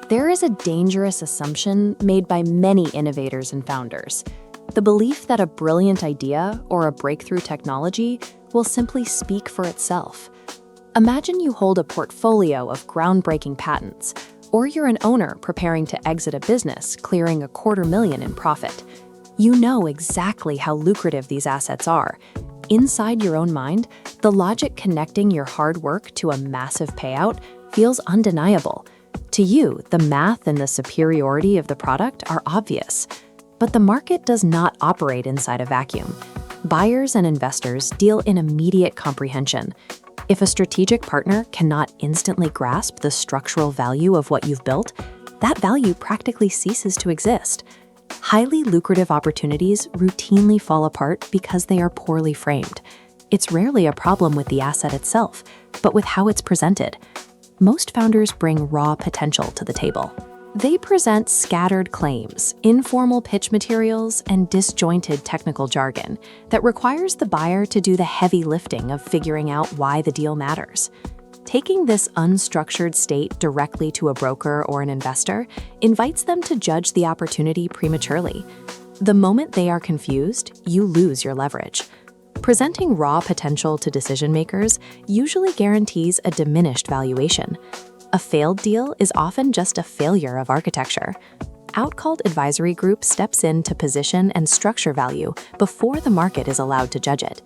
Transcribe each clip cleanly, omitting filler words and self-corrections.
There is a dangerous assumption made by many innovators and founders: the belief that a brilliant idea or a breakthrough technology will simply speak for itself. Imagine you hold a portfolio of groundbreaking patents, or you're an owner preparing to exit a business, clearing $250,000 in profit. You know exactly how lucrative these assets are. Inside your own mind, the logic connecting your hard work to a massive payout feels undeniable. To you, the math and the superiority of the product are obvious. But the market does not operate inside a vacuum. Buyers and investors deal in immediate comprehension. If a strategic partner cannot instantly grasp the structural value of what you've built, that value practically ceases to exist. Highly lucrative opportunities routinely fall apart because they are poorly framed. It's rarely a problem with the asset itself, but with how it's presented. Most founders bring raw potential to the table. They present scattered claims, informal pitch materials, and disjointed technical jargon that requires the buyer to do the heavy lifting of figuring out why the deal matters. Taking this unstructured state directly to a broker or an investor invites them to judge the opportunity prematurely. The moment they are confused, you lose your leverage. Presenting raw potential to decision makers usually guarantees a diminished valuation. A failed deal is often just a failure of architecture. Outcalt Advisory Group steps in to position and structure value before the market is allowed to judge it.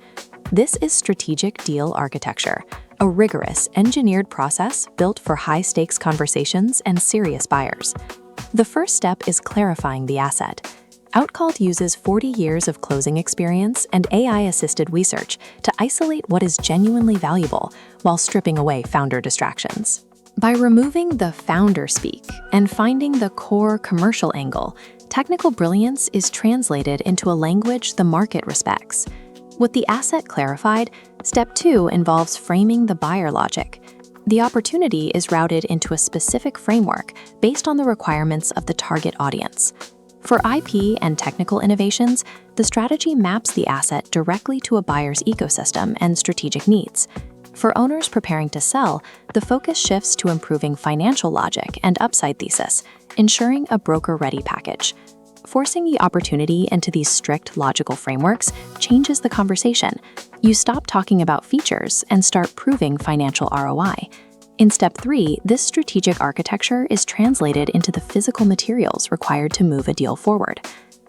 This is strategic deal architecture, a rigorous, engineered process built for high-stakes conversations and serious buyers. The first step is clarifying the asset. Outcalt uses 40 years of closing experience and AI-assisted research to isolate what is genuinely valuable while stripping away founder distractions. By removing the founder speak and finding the core commercial angle, technical brilliance is translated into a language the market respects. With the asset clarified, step 2 involves framing the buyer logic. The opportunity is routed into a specific framework based on the requirements of the target audience. For IP and technical innovations, the strategy maps the asset directly to a buyer's ecosystem and strategic needs. For owners preparing to sell, the focus shifts to improving financial logic and upside thesis, ensuring a broker-ready package. Forcing the opportunity into these strict logical frameworks changes the conversation. You stop talking about features and start proving financial ROI. In step 3, this strategic architecture is translated into the physical materials required to move a deal forward.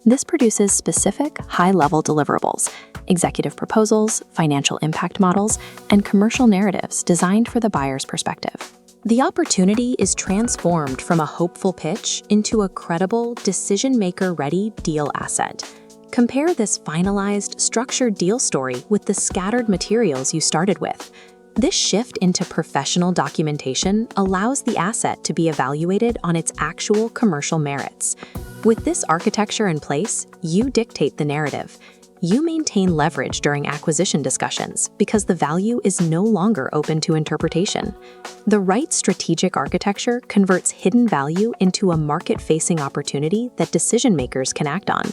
This produces specific, high-level deliverables, executive proposals, financial impact models, and commercial narratives designed for the buyer's perspective. The opportunity is transformed from a hopeful pitch into a credible, decision-maker-ready deal asset. Compare this finalized, structured deal story with the scattered materials you started with. This shift into professional documentation allows the asset to be evaluated on its actual commercial merits. With this architecture in place, you dictate the narrative. You maintain leverage during acquisition discussions because the value is no longer open to interpretation. The right strategic architecture converts hidden value into a market-facing opportunity that decision-makers can act on.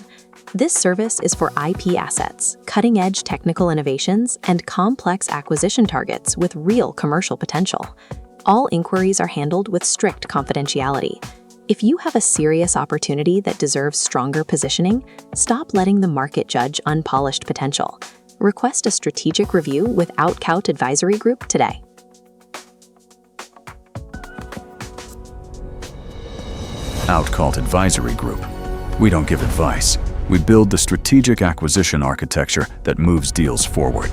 This service is for IP assets, cutting-edge technical innovations, and complex acquisition targets with real commercial potential. All inquiries are handled with strict confidentiality. If you have a serious opportunity that deserves stronger positioning, stop letting the market judge unpolished potential. Request a strategic review with Outcalt Advisory Group today. Outcalt Advisory Group. We don't give advice. We build the strategic acquisition architecture that moves deals forward.